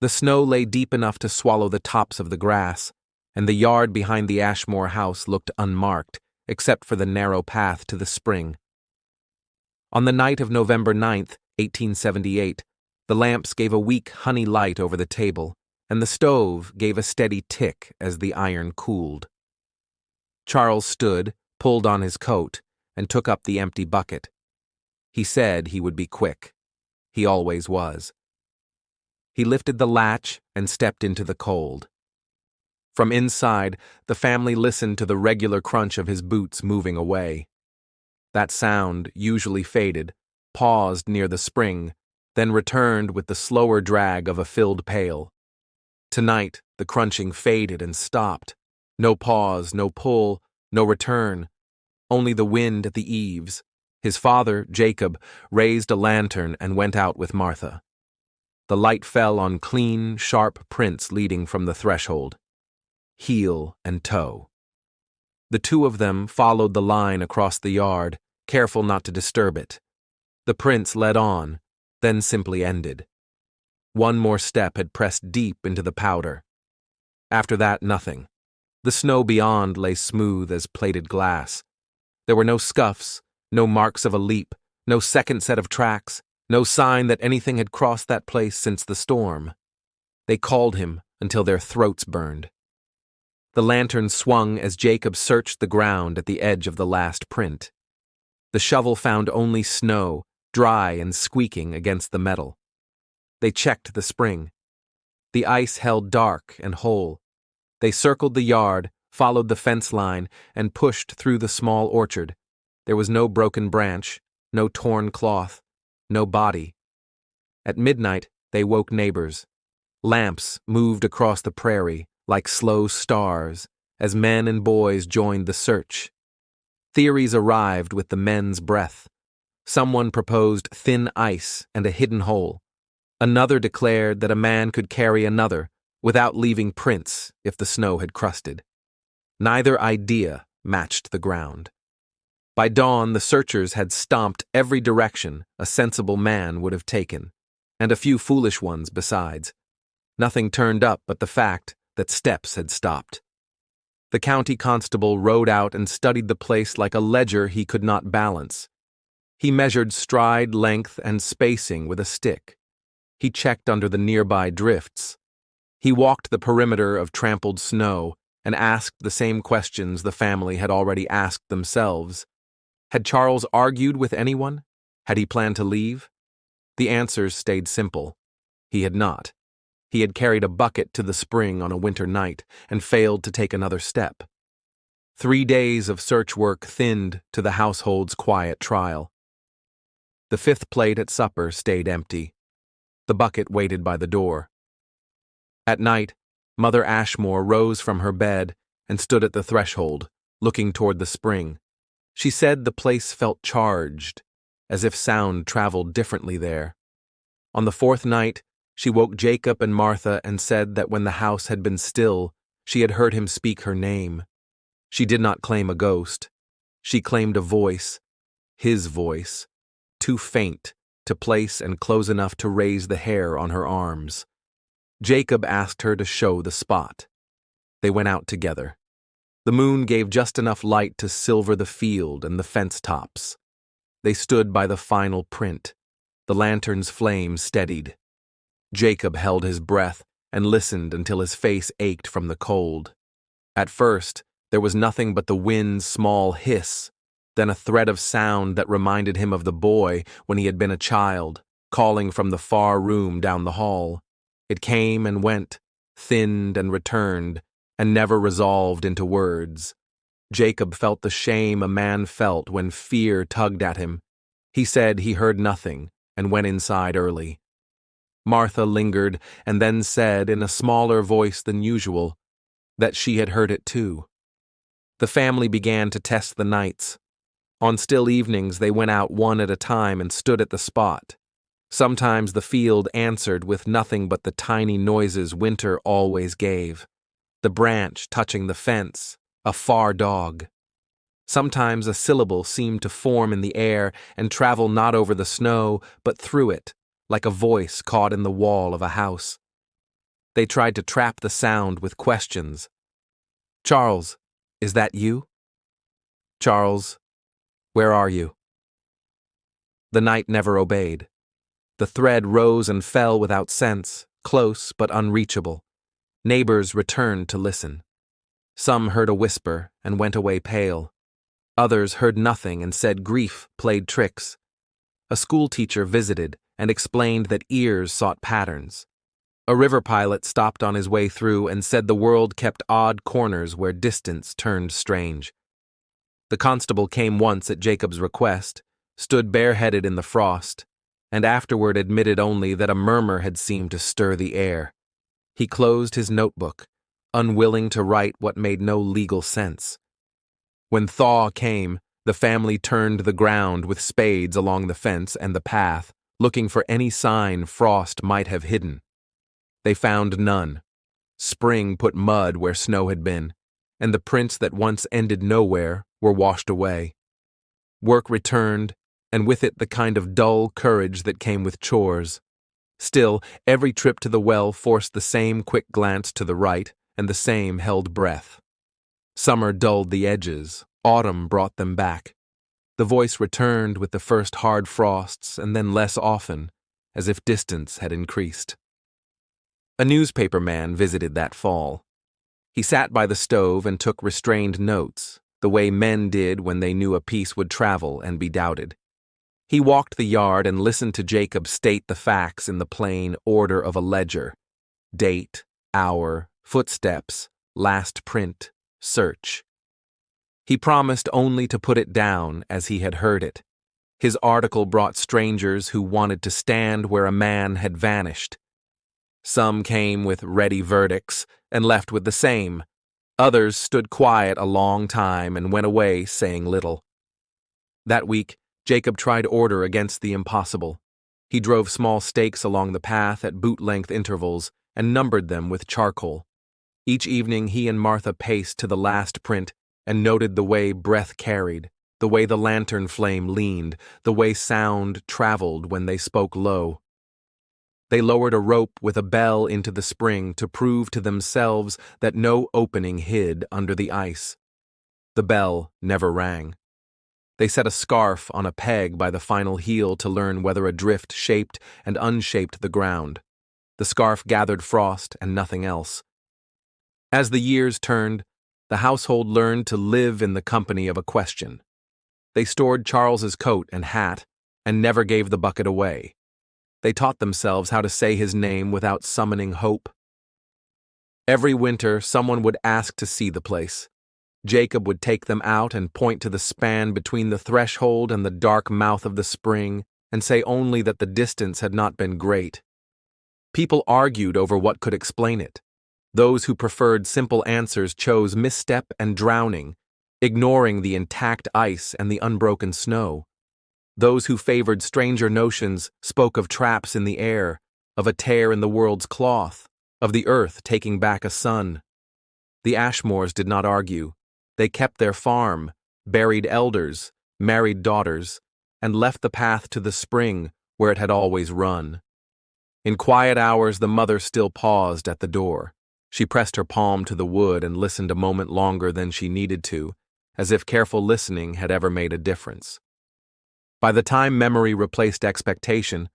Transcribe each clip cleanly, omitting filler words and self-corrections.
The snow lay deep enough to swallow the tops of the grass, and the yard behind the Ashmore house looked unmarked, except for the narrow path to the spring. On the night of November 9th, 1878, the lamps gave a weak honey light over the table, and the stove gave a steady tick as the iron cooled. Charles stood, pulled on his coat, and took up the empty bucket. He said he would be quick. He always was. He lifted the latch and stepped into the cold. From inside, the family listened to the regular crunch of his boots moving away. That sound usually faded, paused near the spring, then returned with the slower drag of a filled pail. Tonight, the crunching faded and stopped. No pause, no pull, no return. Only the wind at the eaves. His father, Jacob, raised a lantern and went out with Martha. The light fell on clean, sharp prints leading from the threshold. Heel and toe. The two of them followed the line across the yard, careful not to disturb it. The prints led on, then simply ended. One more step had pressed deep into the powder. After that, nothing. The snow beyond lay smooth as plated glass. There were no scuffs, no marks of a leap, no second set of tracks, no sign that anything had crossed that place since the storm. They called him until their throats burned. The lantern swung as Jacob searched the ground at the edge of the last print. The shovel found only snow, dry and squeaking against the metal. They checked the spring. The ice held dark and whole. They circled the yard, followed the fence line, and pushed through the small orchard. There was no broken branch, no torn cloth, no body. At midnight, they woke neighbors. Lamps moved across the prairie like slow stars as men and boys joined the search. Theories arrived with the men's breath. Someone proposed thin ice and a hidden hole. Another declared that a man could carry another without leaving prints if the snow had crusted. Neither idea matched the ground. By dawn, the searchers had stomped every direction a sensible man would have taken, and a few foolish ones besides. Nothing turned up but the fact that steps had stopped. The county constable rode out and studied the place like a ledger he could not balance. He measured stride length and spacing with a stick. He checked under the nearby drifts. He walked the perimeter of trampled snow and asked the same questions the family had already asked themselves. Had Charles argued with anyone? Had he planned to leave? The answers stayed simple. He had not. He had carried a bucket to the spring on a winter night and failed to take another step. 3 days of search work thinned to the household's quiet trial. The fifth plate at supper stayed empty. The bucket waited by the door. At night, Mother Ashmore rose from her bed and stood at the threshold, looking toward the spring. She said the place felt charged, as if sound traveled differently there. On the fourth night, she woke Jacob and Martha and said that when the house had been still, she had heard him speak her name. She did not claim a ghost. She claimed a voice, his voice, too faint to place and close enough to raise the hair on her arms. Jacob asked her to show the spot. They went out together. The moon gave just enough light to silver the field and the fence tops. They stood by the final print. The lantern's flame steadied. Jacob held his breath and listened until his face ached from the cold. At first, there was nothing but the wind's small hiss, then a thread of sound that reminded him of the boy when he had been a child, calling from the far room down the hall. It came and went, thinned and returned, and never resolved into words. Jacob felt the shame a man felt when fear tugged at him. He said he heard nothing and went inside early. Martha lingered and then said in a smaller voice than usual that she had heard it too. The family began to test the nights. On still evenings, they went out one at a time and stood at the spot. Sometimes the field answered with nothing but the tiny noises winter always gave. The branch touching the fence, a far dog. Sometimes a syllable seemed to form in the air and travel not over the snow, but through it, like a voice caught in the wall of a house. They tried to trap the sound with questions. "Charles, is that you? Charles, where are you?" The night never obeyed. The thread rose and fell without sense, close but unreachable. Neighbors returned to listen. Some heard a whisper and went away pale. Others heard nothing and said grief played tricks. A schoolteacher visited and explained that ears sought patterns. A river pilot stopped on his way through and said the world kept odd corners where distance turned strange. The constable came once at Jacob's request, stood bareheaded in the frost, and afterward admitted only that a murmur had seemed to stir the air. He closed his notebook, unwilling to write what made no legal sense. When thaw came, the family turned the ground with spades along the fence and the path, looking for any sign frost might have hidden. They found none. Spring put mud where snow had been, and the prints that once ended nowhere were washed away. Work returned, and with it the kind of dull courage that came with chores. Still, every trip to the well forced the same quick glance to the right and the same held breath. Summer dulled the edges, autumn brought them back. The voice returned with the first hard frosts and then less often, as if distance had increased. A newspaper man visited that fall. He sat by the stove and took restrained notes, the way men did when they knew a piece would travel and be doubted. He walked the yard and listened to Jacob state the facts in the plain order of a ledger: date, hour, footsteps, last print, search. He promised only to put it down as he had heard it. His article brought strangers who wanted to stand where a man had vanished. Some came with ready verdicts and left with the same. Others stood quiet a long time and went away saying little. That week, Jacob tried order against the impossible. He drove small stakes along the path at boot-length intervals and numbered them with charcoal. Each evening he and Martha paced to the last print and noted the way breath carried, the way the lantern flame leaned, the way sound traveled when they spoke low. They lowered a rope with a bell into the spring to prove to themselves that no opening hid under the ice. The bell never rang. They set a scarf on a peg by the final heel to learn whether a drift shaped and unshaped the ground. The scarf gathered frost and nothing else. As the years turned, the household learned to live in the company of a question. They stored Charles's coat and hat and never gave the bucket away. They taught themselves how to say his name without summoning hope. Every winter, someone would ask to see the place. Jacob would take them out and point to the span between the threshold and the dark mouth of the spring and say only that the distance had not been great. People argued over what could explain it. Those who preferred simple answers chose misstep and drowning, ignoring the intact ice and the unbroken snow. Those who favored stranger notions spoke of traps in the air, of a tear in the world's cloth, of the earth taking back a son. The Ashmores did not argue. They kept their farm, buried elders, married daughters, and left the path to the spring where it had always run. In quiet hours, the mother still paused at the door. She pressed her palm to the wood and listened a moment longer than she needed to, as if careful listening had ever made a difference. By the time memory replaced expectation,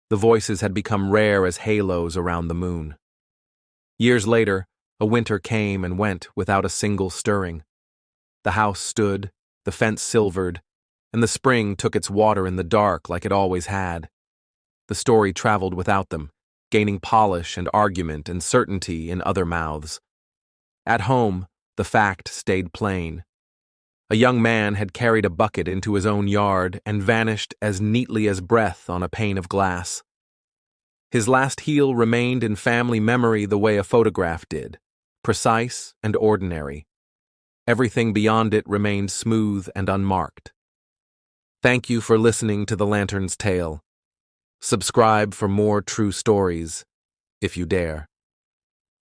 the voices had become rare as halos around the moon. Years later, a winter came and went without a single stirring. The house stood, the fence silvered, and the spring took its water in the dark like it always had. The story traveled without them, gaining polish and argument and certainty in other mouths. At home, the fact stayed plain. A young man had carried a bucket into his own yard and vanished as neatly as breath on a pane of glass. His last heel remained in family memory the way a photograph did, precise and ordinary. Everything beyond it remained smooth and unmarked. Thank you for listening to The Lantern's Tale. Subscribe for more true stories, if you dare.